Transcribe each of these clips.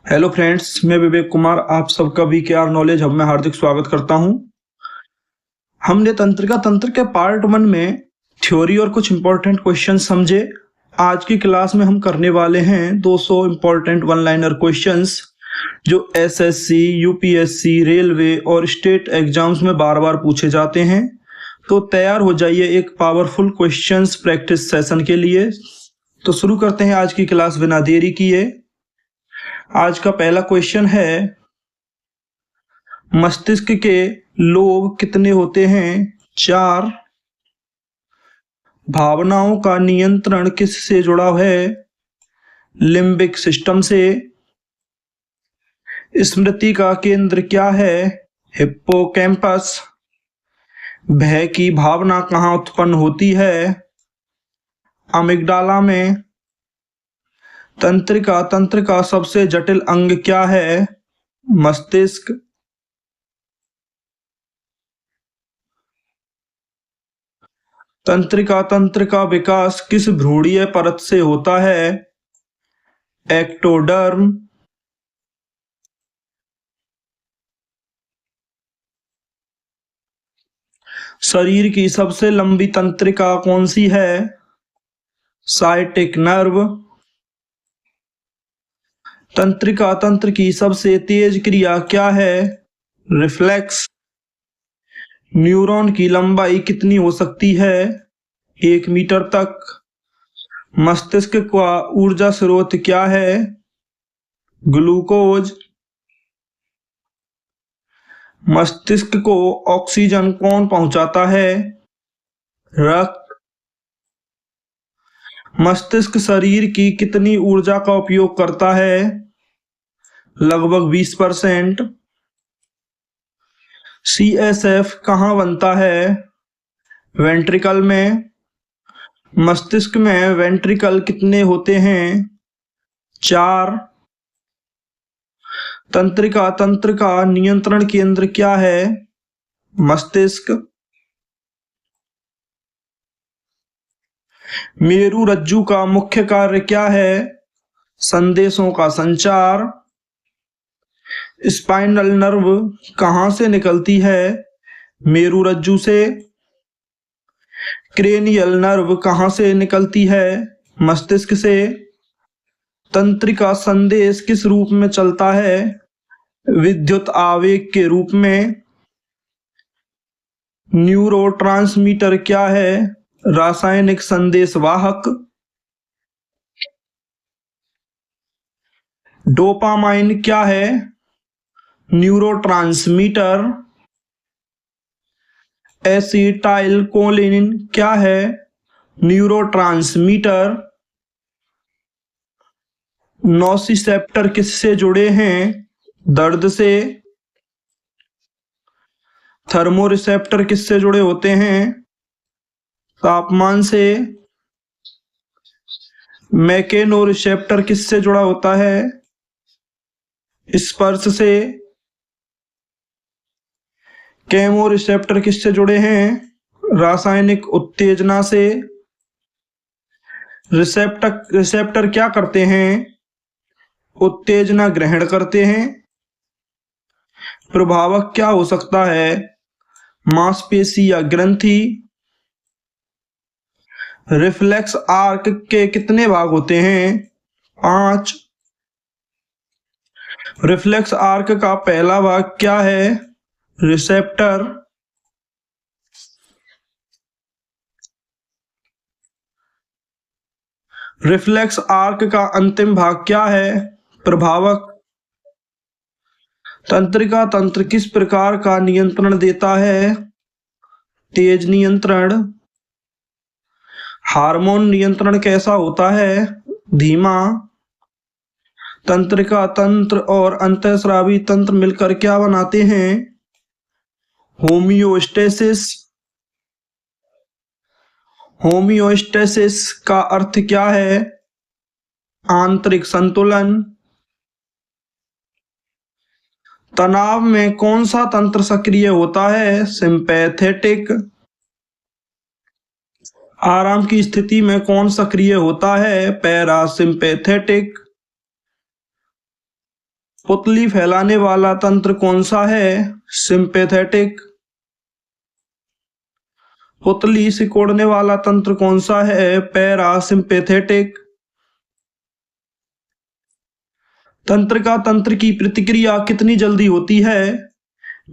Hello friends, मैं विवेक कुमार आप सबका वीकेआर नॉलेज हब में हार्दिक स्वागत करता हूं। हमने तंत्रिका तंत्र के पार्ट 1 में थ्योरी और कुछ इंपॉर्टेंट क्वेश्चन समझे। आज की क्लास में हम करने वाले हैं 200 इंपॉर्टेंट वन लाइनर क्वेश्चंस जो एसएससी, यूपीएससी, रेलवे और स्टेट एग्जाम्स में बार बार पूछे जाते हैं। तो तैयार हो जाइए एक पावरफुल क्वेश्चंस प्रैक्टिस सेशन के लिए। तो शुरू करते हैं आज की क्लास बिना देरी किए। आज का पहला क्वेश्चन है, मस्तिष्क के लोब कितने होते हैं? 4। भावनाओं का नियंत्रण किससे जुड़ा है? लिम्बिक सिस्टम से। स्मृति का केंद्र क्या है? हिप्पोकैम्पस। भय की भावना कहाँ उत्पन्न होती है? अमिग्डाला में। तंत्र का सबसे जटिल अंग क्या है? मस्तिष्क। तंत्र का विकास किस भ्रूणीय परत से होता है? एक्टोडर्म। शरीर की सबसे लंबी तंत्रिका कौन सी है? Sciatic nerve. तंत्र की सबसे तेज क्रिया क्या है? रिफ्लेक्स। न्यूरॉन की लंबाई कितनी हो सकती है? 1 मीटर तक। मस्तिष्क का ऊर्जा स्रोत क्या है? ग्लूकोज। मस्तिष्क को ऑक्सीजन कौन पहुंचाता है? रक्त। मस्तिष्क शरीर की कितनी ऊर्जा का उपयोग करता है? लगभग 20%। CSF कहाँ बनता है? वेंट्रिकल में। मस्तिष्क में वेंट्रिकल कितने होते हैं? 4। तंत्र का नियंत्रण केंद्र क्या है? मस्तिष्क। मेरुरज्जु का मुख्य कार्य क्या है? संदेशों का संचार। स्पाइनल नर्व कहाँ से निकलती है? मेरुरज्जु से। क्रेनियल नर्व कहाँ से निकलती है? मस्तिष्क से। तंत्रिका संदेश किस रूप में चलता है? विद्युत आवेग के रूप में। न्यूरोट्रांसमीटर क्या है? रासायनिक संदेश वाहक। डोपामाइन क्या है? न्यूरोट्रांसमीटर। एसिटाइल कोलिन क्या है? न्यूरोट्रांसमीटर। नोसिसेप्टर किससे जुड़े हैं? दर्द से। थर्मोरिसेप्टर किससे जुड़े होते हैं? तापमान से। मैकेनोरिसेप्टर किससे जुड़ा होता है? स्पर्श से। केमोरिसेप्टर किससे जुड़े हैं? रासायनिक उत्तेजना से। रिसेप्टर क्या करते हैं? उत्तेजना ग्रहण करते हैं। प्रभावक क्या हो सकता है? मांसपेशी या ग्रंथि। रिफ्लेक्स आर्क के कितने भाग होते हैं? 5। रिफ्लेक्स आर्क का पहला भाग क्या है? रिसेप्टर। रिफ्लेक्स आर्क का अंतिम भाग क्या है? प्रभावक। तंत्र किस प्रकार का नियंत्रण देता है? तेज नियंत्रण। हार्मोन नियंत्रण कैसा होता है? धीमा। तंत्र और अंतःस्रावी तंत्र मिलकर क्या बनाते हैं? होमियोस्टेसिस। होमियोस्टेसिस का अर्थ क्या है? आंतरिक संतुलन। तनाव में कौन सा तंत्र सक्रिय होता है? सिंपैथेटिक। आराम की स्थिति में कौन सक्रिय होता है? पैरासिम्पैथेटिक। पुतली फैलाने वाला तंत्र कौन सा है? सिंपैथेटिक। पुतली सिकोड़ने वाला तंत्र कौन सा है? पैरासिम्पैथेटिक। तंत्र का तंत्र की प्रतिक्रिया कितनी जल्दी होती है?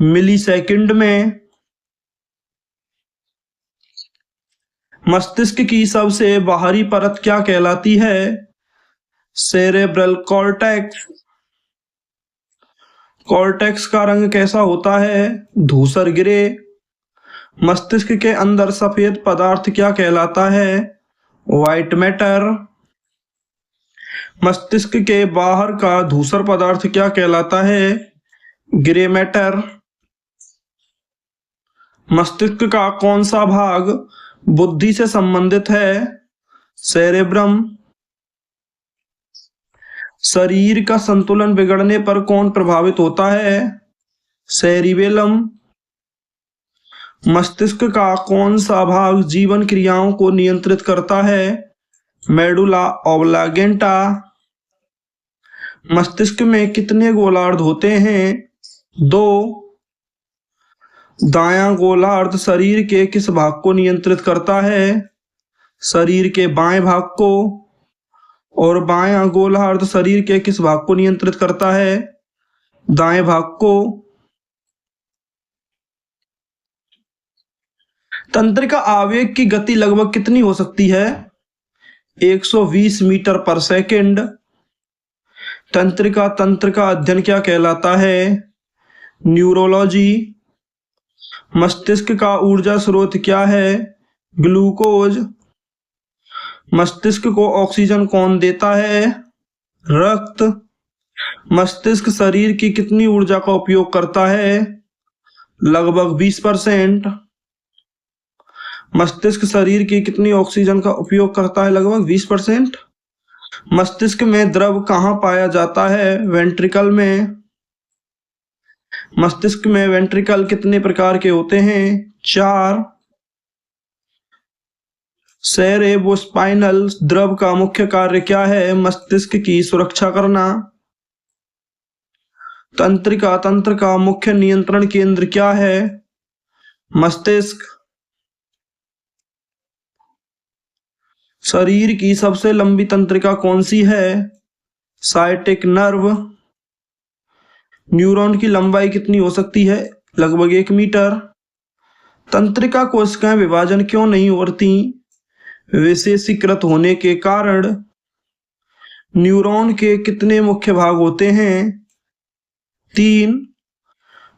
मिलीसेकंड में। मस्तिष्क की सबसे बाहरी परत क्या कहलाती है? Cerebral cortex. कॉर्टेक्स का रंग कैसा होता है? धूसर ग्रे। मस्तिष्क के अंदर सफेद पदार्थ क्या कहलाता है? White matter. मस्तिष्क के बाहर का धूसर पदार्थ क्या कहलाता है? Grey matter. मस्तिष्क का कौन सा भाग बुद्धि से संबंधित है? सेरेब्रम। शरीर का संतुलन बिगड़ने पर कौन प्रभावित होता है? सेरिबेलम। मस्तिष्क का कौन सा भाग जीवन क्रियाओं को नियंत्रित करता है? मेडुला ऑब्लागेंटा। मस्तिष्क में कितने गोलार्ध होते हैं? 2। दायां गोलार्ध शरीर के किस भाग को नियंत्रित करता है? शरीर के बाएं भाग को। और बायां गोलार्ध शरीर के किस भाग को नियंत्रित करता है? दाएं भाग को। तंत्रिका आवेग की गति लगभग कितनी हो सकती है? 120 मीटर पर सेकंड। तंत्रिका तंत्र का अध्ययन क्या कहलाता है? न्यूरोलॉजी। मस्तिष्क का ऊर्जा स्रोत क्या है? ग्लूकोज। मस्तिष्क को ऑक्सीजन कौन देता है? रक्त। मस्तिष्क शरीर की कितनी ऊर्जा का उपयोग करता है? लगभग 20%। मस्तिष्क शरीर की कितनी ऑक्सीजन का उपयोग करता है? लगभग 20%। मस्तिष्क में द्रव कहाँ पाया जाता है? वेंट्रिकल में। मस्तिष्क में वेंट्रिकल कितने प्रकार के होते हैं? 4। सेरेब्रोस्पाइनल द्रव का मुख्य कार्य क्या है? मस्तिष्क की सुरक्षा करना। तंत्रिका तंत्र का मुख्य नियंत्रण केंद्र क्या है? मस्तिष्क। शरीर की सबसे लंबी तंत्रिका कौन सी है? Sciatic nerve. न्यूरॉन की लंबाई कितनी हो सकती है? लगभग 1 मीटर। तंत्रिका कोशिकाएं विभाजन क्यों नहीं होती? विशेषीकृत होने के कारण। न्यूरॉन के कितने मुख्य भाग होते हैं? 3।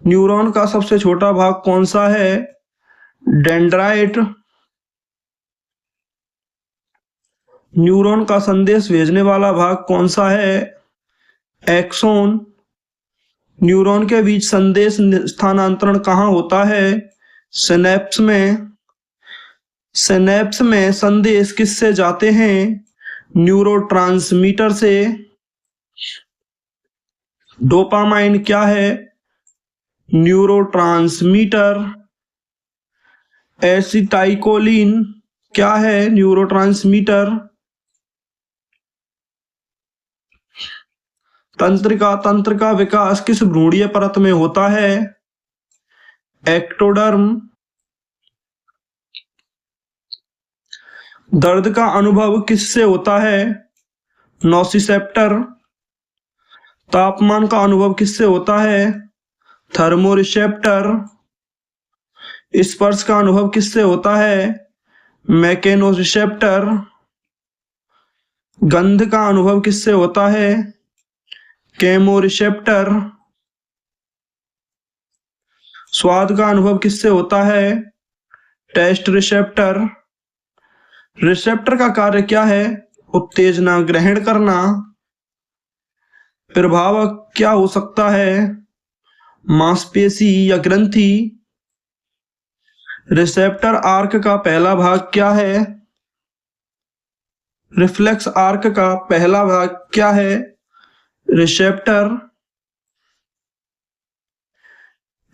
न्यूरॉन का सबसे छोटा भाग कौन सा है? डेंड्राइट। न्यूरॉन का संदेश भेजने वाला भाग कौन सा है? एक्सोन। न्यूरॉन के बीच संदेश स्थानांतरण कहाँ होता है? सिनेप्स में। सिनेप्स में संदेश किससे जाते हैं? न्यूरोट्रांसमीटर से। डोपामाइन क्या है? न्यूरोट्रांसमीटर। एसिटाइकोलिन क्या है? न्यूरोट्रांसमीटर। तंत्र का विकास किस भ्रूणीय परत में होता है? एक्टोडर्म। दर्द का अनुभव किससे होता है? नोसिसेप्टर। तापमान का अनुभव किससे होता है? थर्मोरिसेप्टर। स्पर्श का अनुभव किससे होता है? मैकेनोरिसेप्टर। गंध का अनुभव किससे होता है? केमोरिसेप्टर। स्वाद का अनुभव किससे होता है? Test receptor. रिसेप्टर का कार्य क्या है? उत्तेजना ग्रहण करना। प्रभाव क्या हो सकता है? मांसपेशी या ग्रंथि। रिसेप्टर आर्क का पहला भाग क्या है? रिफ्लेक्स आर्क का पहला भाग क्या है? रिसेप्टर।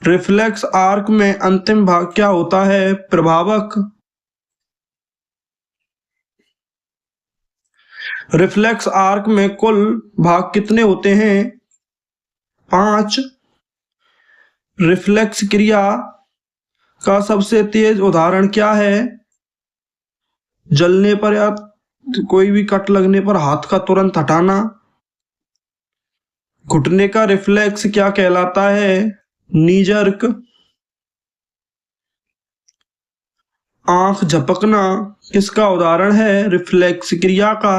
रिफ्लेक्स आर्क में अंतिम भाग क्या होता है? प्रभावक। रिफ्लेक्स आर्क में कुल भाग कितने होते हैं? 5 रिफ्लेक्स क्रिया का सबसे तेज उदाहरण क्या है? जलने पर या कोई भी कट लगने पर हाथ का तुरंत हटाना। घुटने का रिफ्लेक्स क्या कहलाता है? नी जर्क। आंख झपकना किसका उदाहरण है? रिफ्लेक्स क्रिया का।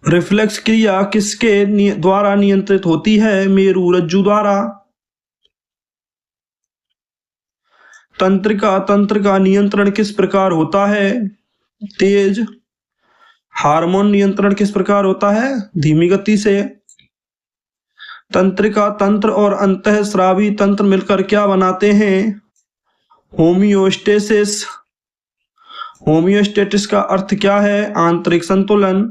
रिफ्लेक्स क्रिया किसके द्वारा नियंत्रित होती है? मेरुरज्जु द्वारा। तंत्र का नियंत्रण किस प्रकार होता है? तेज। हार्मोन नियंत्रण किस प्रकार होता है? धीमी गति से। तंत्र और अंतःस्रावी तंत्र मिलकर क्या बनाते हैं? होमियोस्टेसिस। होमियोस्टेसिस का अर्थ क्या है? आंतरिक संतुलन।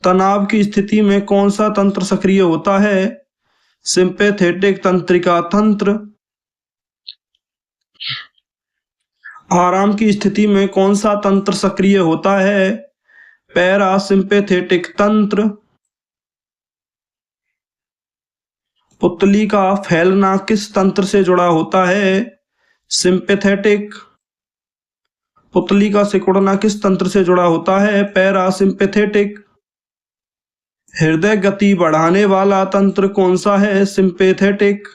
तनाव की स्थिति में कौन सा तंत्र सक्रिय होता है? सिंपैथेटिक तंत्रिका तंत्र। आराम की स्थिति में कौन सा तंत्र सक्रिय होता है? पैरासिम्पैथेटिक तंत्र। पुतली का फैलना किस तंत्र से जुड़ा होता है? सिंपैथेटिक। पुतली का सिकुड़ना किस तंत्र से जुड़ा होता है? पैरासिम्पैथेटिक। हृदय गति बढ़ाने वाला तंत्र कौन सा है? सिंपैथेटिक।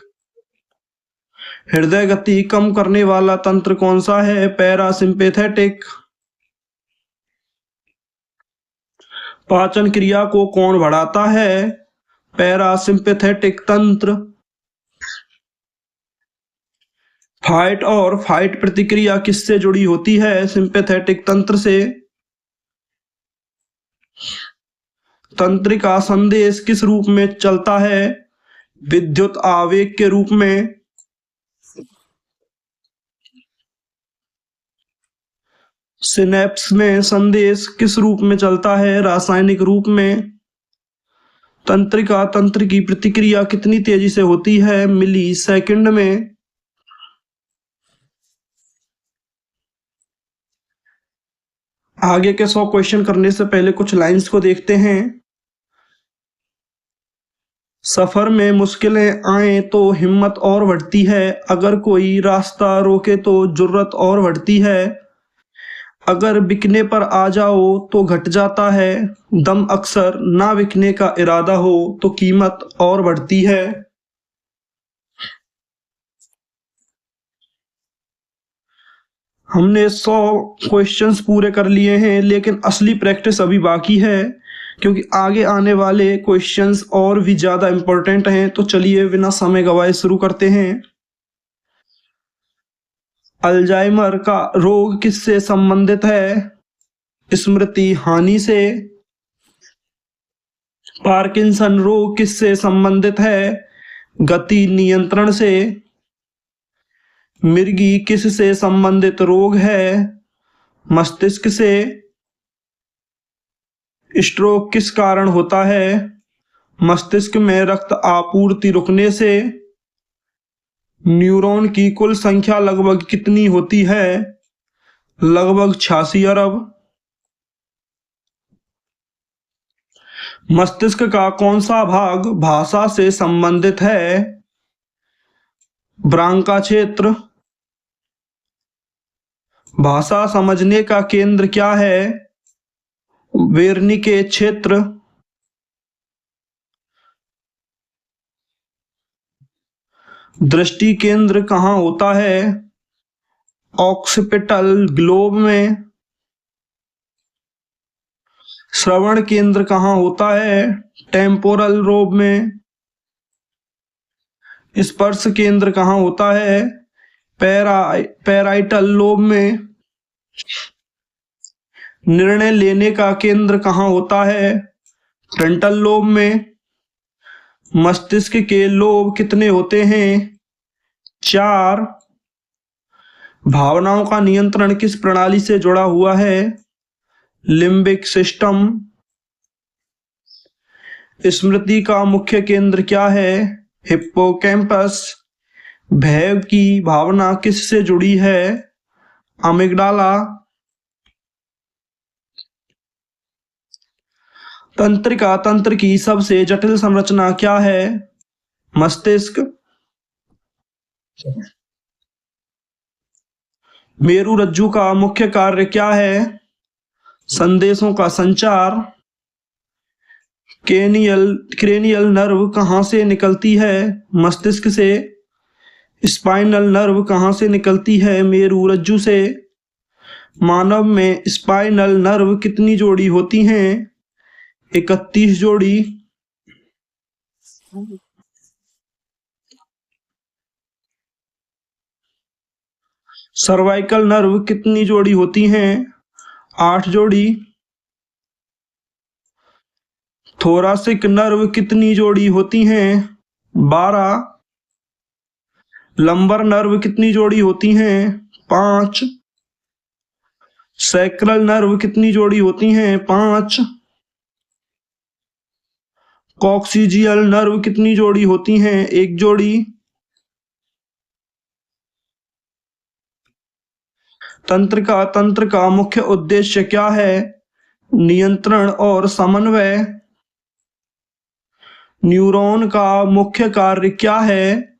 हृदय गति कम करने वाला तंत्र कौन सा है? पैरासिम्पैथेटिक। पाचन क्रिया को कौन बढ़ाता है? पैरासिम्पैथेटिक तंत्र। फाइट और फाइट प्रतिक्रिया किससे जुड़ी होती है? सिंपैथेटिक तंत्र से। तंत्रिका संदेश किस रूप में चलता है? विद्युत आवेग के रूप में। सिनेप्स में संदेश किस रूप में चलता है? रासायनिक रूप में। तंत्रिका तंत्र की प्रतिक्रिया कितनी तेजी से होती है? मिली सेकंड में। आगे के 100 क्वेश्चन करने से पहले कुछ लाइंस को देखते हैं। सफर में मुश्किलें आए तो हिम्मत और बढ़ती है, अगर कोई रास्ता रोके तो जुर्रत और बढ़ती है, अगर बिकने पर आ जाओ तो घट जाता है, दम अक्सर ना बिकने का इरादा हो तो कीमत और बढ़ती है। हमने 100 क्वेश्चंस पूरे कर लिए हैं, लेकिन असली प्रैक्टिस अभी बाकी है, क्योंकि आगे आने वाले क्वेश्चंस और भी ज्यादा इंपॉर्टेंट हैं। तो चलिए बिना समय गवाए शुरू करते हैं। अल्जाइमर का रोग किससे संबंधित है? स्मृति हानि से। पार्किंसन रोग किससे संबंधित है? गति नियंत्रण से। मिर्गी किससे संबंधित रोग है? मस्तिष्क से। स्ट्रोक किस कारण होता है? मस्तिष्क में रक्त आपूर्ति रुकने से। न्यूरॉन की कुल संख्या लगभग कितनी होती है? लगभग 86 अरब। मस्तिष्क का कौन सा भाग भाषा से संबंधित है? ब्रांका क्षेत्र। भाषा समझने का केंद्र क्या है? वेर्निके क्षेत्र। दृष्टि केंद्र कहाँ होता है? ऑक्सिपिटल ग्लोब में। श्रवण केंद्र कहाँ होता है? टेम्पोरल लोब में। स्पर्श केंद्र कहाँ होता है? पैराइटल लोब में। निर्णय लेने का केंद्र कहाँ होता है? फ्रंटल लोब में। मस्तिष्क के लोब कितने होते हैं? 4। भावनाओं का नियंत्रण किस प्रणाली से जुड़ा हुआ है? Limbic system. स्मृति का मुख्य केंद्र क्या है? हिप्पोकैम्पस। भय की भावना किससे जुड़ी है? अमिगडाला। तंत्रिका तंत्र की सबसे जटिल संरचना क्या है? मस्तिष्क। मेरुरज्जु का मुख्य कार्य क्या है? संदेशों का संचार। क्रेनियल नर्व कहाँ से निकलती है? मस्तिष्क से। स्पाइनल नर्व कहाँ से निकलती है? मेरुरज्जु से। मानव में स्पाइनल नर्व कितनी जोड़ी होती हैं? 31 जोड़ी। सर्वाइकल नर्व कितनी जोड़ी होती हैं? 8 जोड़ी। थोरासिक नर्व कितनी जोड़ी होती हैं? 12। लंबर नर्व कितनी जोड़ी होती हैं? 5। सैक्रल नर्व कितनी जोड़ी होती हैं? 5। कॉक्सिजियल नर्व कितनी जोड़ी होती हैं? 1 जोड़ी। तंत्र का मुख्य उद्देश्य क्या है? नियंत्रण और समन्वय। न्यूरॉन का मुख्य कार्य क्या है?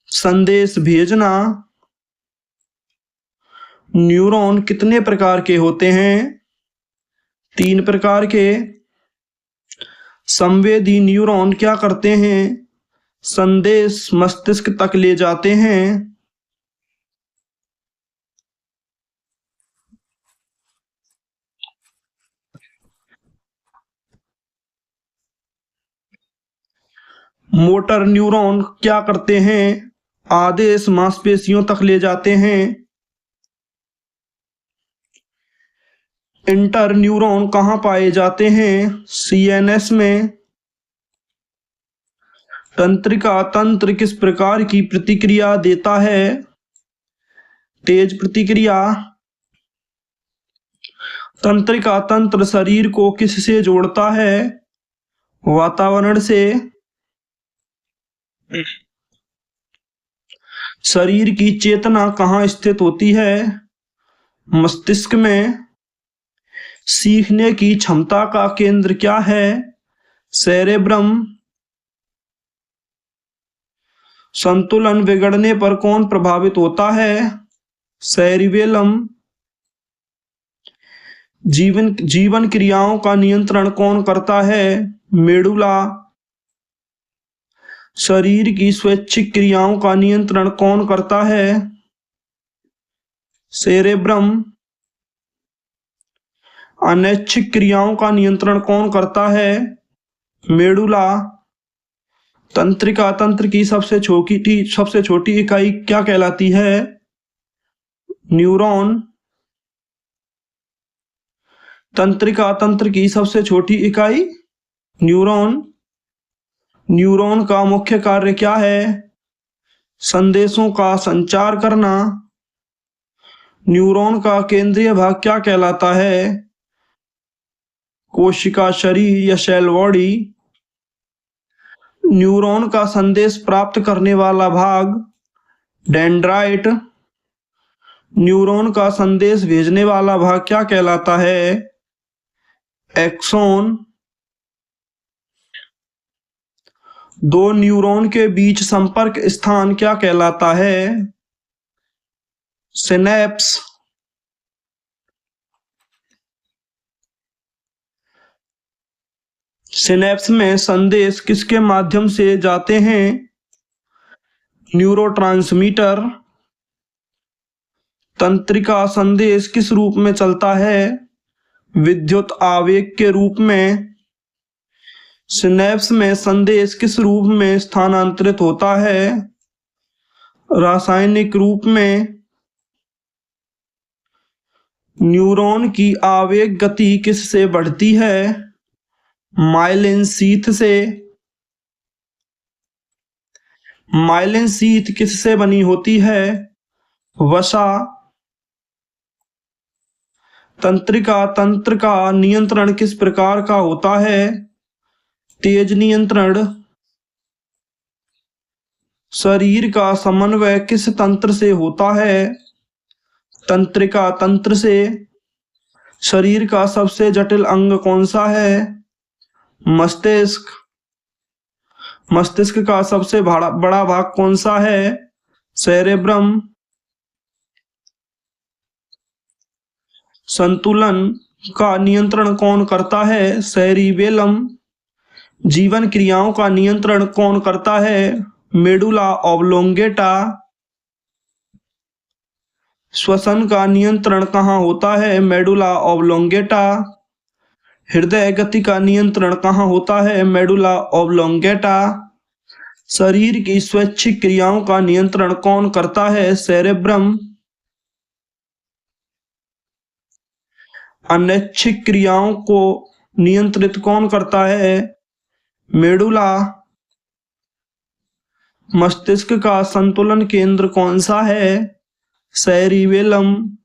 संदेश भेजना। न्यूरॉन कितने प्रकार के होते हैं? 3 प्रकार के। संवेदी न्यूरॉन क्या करते हैं? संदेश मस्तिष्क तक ले जाते हैं। मोटर न्यूरॉन क्या करते हैं? आदेश मांसपेशियों तक ले जाते हैं। इंटर न्यूरॉन कहाँ पाए जाते हैं? सीएनएस में। तंत्रिका तंत्र किस प्रकार की प्रतिक्रिया देता है? तेज प्रतिक्रिया। तंत्रिका तंत्र शरीर को किससे जोड़ता है? वातावरण से। शरीर की चेतना कहाँ स्थित होती है? मस्तिष्क में। सीखने की क्षमता का केंद्र क्या है? सेरेब्रम। संतुलन बिगड़ने पर कौन प्रभावित होता है? सेरिबेलम। जीवन क्रियाओं का नियंत्रण कौन करता है? मेडुला। शरीर की स्वैच्छिक क्रियाओं का नियंत्रण कौन करता है? सेरेब्रम। अनैच्छिक क्रियाओं का नियंत्रण कौन करता है? मेडुला। तंत्रिका तंत्र की सबसे छोटी इकाई क्या कहलाती है? न्यूरॉन। तंत्रिका तंत्र की सबसे छोटी इकाई न्यूरॉन। न्यूरॉन का मुख्य कार्य क्या है? संदेशों का संचार करना। न्यूरॉन का केंद्रीय भाग क्या कहलाता है? कोशिका शरीर या सेल बॉडी। न्यूरॉन का संदेश प्राप्त करने वाला भाग डेंड्राइट। न्यूरॉन का संदेश भेजने वाला भाग क्या कहलाता है? एक्सॉन। 2 न्यूरॉन के बीच संपर्क स्थान क्या कहलाता है? सिनेप्स। सिनेप्स में संदेश किसके माध्यम से जाते हैं? न्यूरोट्रांसमीटर। तंत्रिका संदेश किस रूप में चलता है? विद्युत आवेग के रूप में। सिनेप्स में संदेश किस रूप में स्थानांतरित होता है? रासायनिक रूप में। न्यूरॉन की आवेग गति किससे बढ़ती है? माइलिन शीथ से। माइलिन शीथ किससे बनी होती है? वसा। तंत्रिका तंत्र का नियंत्रण किस प्रकार का होता है? तेज नियंत्रण। शरीर का समन्वय किस तंत्र से होता है? तंत्रिका तंत्र से। शरीर का सबसे जटिल अंग कौन सा है? मस्तिष्क। मस्तिष्क का सबसे बड़ा भाग कौन सा है? सेरेब्रम। संतुलन का नियंत्रण कौन करता है? सेरिबेलम। जीवन क्रियाओं का नियंत्रण कौन करता है? Medulla oblongata. श्वसन का नियंत्रण कहाँ होता है? Medulla oblongata. हृदय गति का नियंत्रण कहाँ होता है? Medulla oblongata. शरीर की स्वैच्छिक क्रियाओं का नियंत्रण कौन करता है? सेरेब्रम। अनैच्छिक क्रियाओं को नियंत्रित कौन करता है? मेडुला। मस्तिष्क का संतुलन केंद्र कौन सा है? सेरिबेलम।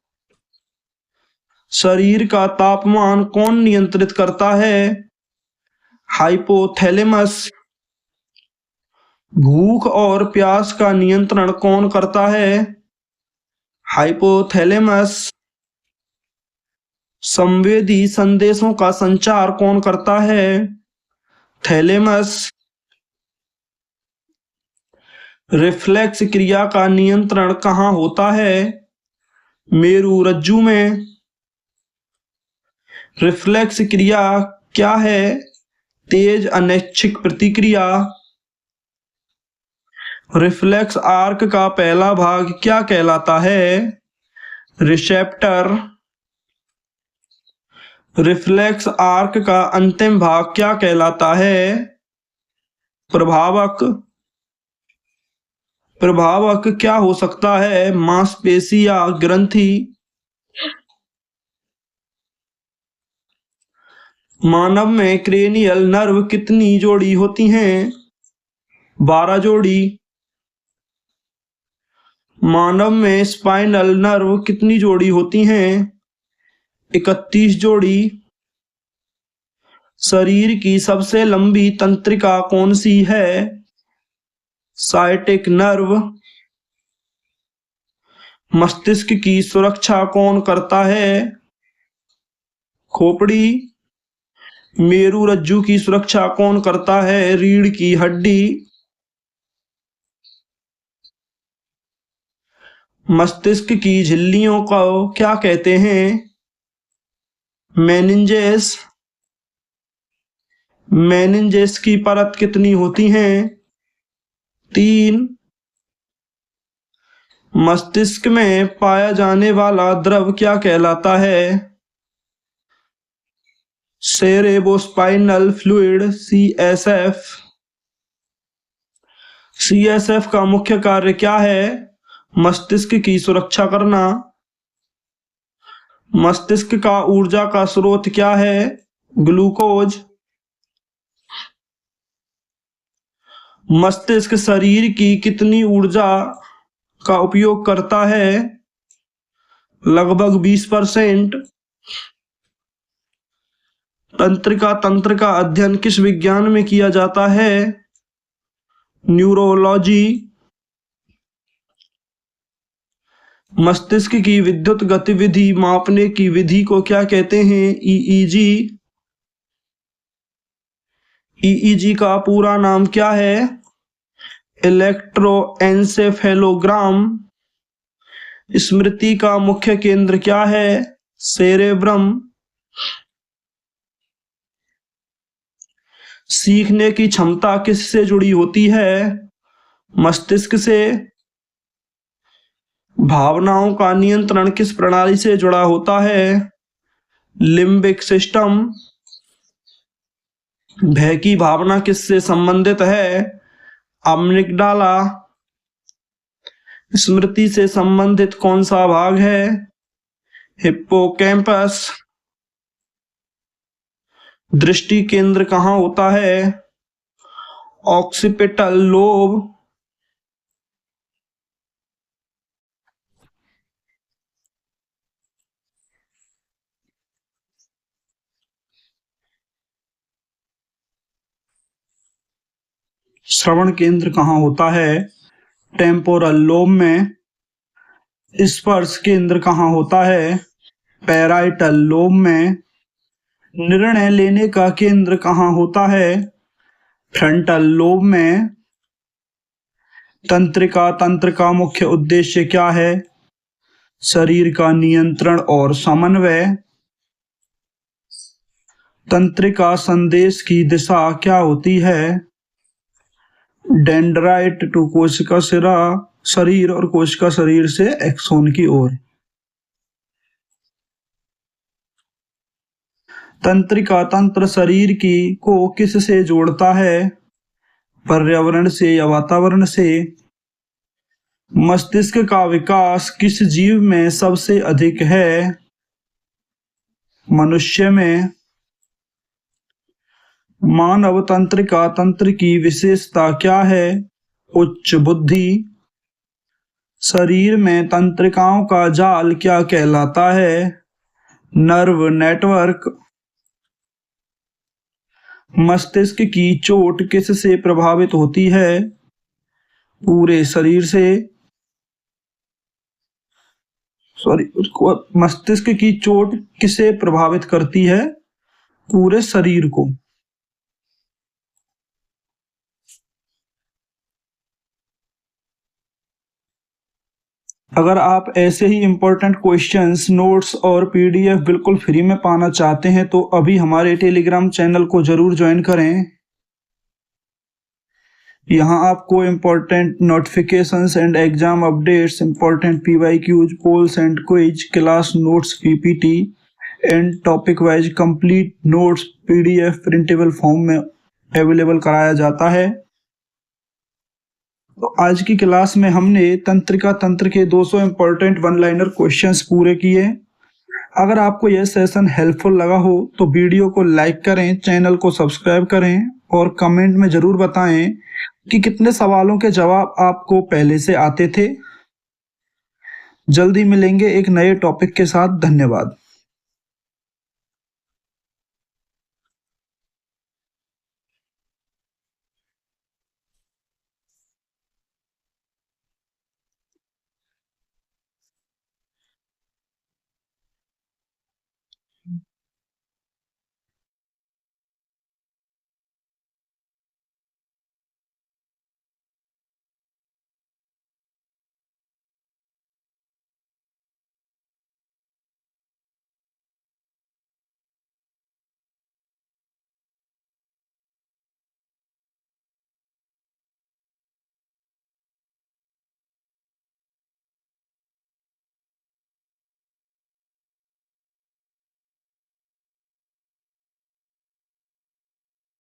शरीर का तापमान कौन नियंत्रित करता है? हाइपोथैलेमस। भूख और प्यास का नियंत्रण कौन करता है? हाइपोथैलेमस। संवेदी संदेशों का संचार कौन करता है? थैलेमस। रिफ्लेक्स क्रिया का नियंत्रण कहाँ होता है? मेरुरज्जु में। रिफ्लेक्स क्रिया क्या है? तेज अनैच्छिक प्रतिक्रिया। रिफ्लेक्स आर्क का पहला भाग क्या कहलाता है? रिसेप्टर। रिफ्लेक्स आर्क का अंतिम भाग क्या कहलाता है? प्रभावक। प्रभावक क्या हो सकता है? मांसपेशी या ग्रंथि। मानव में क्रेनियल नर्व कितनी जोड़ी होती हैं? 12 जोड़ी। मानव में स्पाइनल नर्व कितनी जोड़ी होती हैं? 31 जोड़ी। शरीर की सबसे लंबी तंत्रिका कौन सी है? Sciatic nerve. मस्तिष्क की सुरक्षा कौन करता है? खोपड़ी। मेरुरज्जु की सुरक्षा कौन करता है? रीढ़ की हड्डी। मस्तिष्क की झिल्लियों को क्या कहते हैं? मेनिंजेस। मेनिंजेस की परत कितनी होती हैं? 3। मस्तिष्क में पाया जाने वाला द्रव क्या कहलाता है? Cerebrospinal fluid, CSF। CSF का मुख्य कार्य क्या है? मस्तिष्क की सुरक्षा करना। मस्तिष्क का ऊर्जा का स्रोत क्या है? ग्लूकोज। मस्तिष्क शरीर की कितनी ऊर्जा का उपयोग करता है? लगभग 20%। तंत्र का अध्ययन किस विज्ञान में किया जाता है? न्यूरोलॉजी। मस्तिष्क की विद्युत गतिविधि मापने की विधि को क्या कहते हैं? EEG। EEG का पूरा नाम क्या है? इलेक्ट्रोएन्सेफेलोग्राम। स्मृति का मुख्य केंद्र क्या है? सेरेब्रम। सीखने की क्षमता किससे जुड़ी होती है? मस्तिष्क से। भावनाओं का नियंत्रण किस प्रणाली से जुड़ा होता है? Limbic system. भय की भावना किससे संबंधित है? अमिग्डाला। स्मृति से संबंधित कौन सा भाग है? हिप्पोकैम्पस। दृष्टि केंद्र कहाँ होता है? Occipital lobe. श्रवण केंद्र कहाँ होता है? टेम्पोरल लोब में। स्पर्श केंद्र कहाँ होता है? पैराइटल लोब में। निर्णय लेने का केंद्र कहाँ होता है? फ्रंटल लोब में। तंत्रिका तंत्र का मुख्य उद्देश्य क्या है? शरीर का नियंत्रण और समन्वय। तंत्रिका संदेश की दिशा क्या होती है? डेंड्राइट टू कोशिका सिरा शरीर और कोशिका शरीर से एक्सोन की ओर। तंत्रिका तंत्र शरीर की को किस से जोड़ता है? पर्यावरण से या वातावरण से? मस्तिष्क का विकास किस जीव में सबसे अधिक है? मनुष्य में। मानव तंत्रिका तंत्र की विशेषता क्या है? उच्च बुद्धि। शरीर में तंत्रिकाओं का जाल क्या कहलाता है? Nerve network. मस्तिष्क की चोट किससे प्रभावित होती है? पूरे शरीर से। मस्तिष्क की चोट किसे प्रभावित करती है? पूरे शरीर को। अगर आप ऐसे ही इम्पोर्टेंट क्वेश्चंस, नोट्स और पीडीएफ बिल्कुल फ्री में पाना चाहते हैं तो अभी हमारे टेलीग्राम चैनल को जरूर ज्वाइन करें। यहाँ आपको important notifications and exam updates, important PYQs, polls and quiz, class notes, PPT and topic wise complete notes PDF printable form में अवेलेबल कराया जाता है। तो आज की क्लास में हमने तंत्रिका तंत्र के 200 इम्पोर्टेंट वन लाइनर क्वेश्चंस पूरे किए। अगर आपको यह सेशन हेल्पफुल लगा हो तो वीडियो को लाइक करें, चैनल को सब्सक्राइब करें और कमेंट में जरूर बताएं कि कितने सवालों के जवाब आपको पहले से आते थे। जल्दी मिलेंगे एक नए टॉपिक के साथ। धन्यवाद।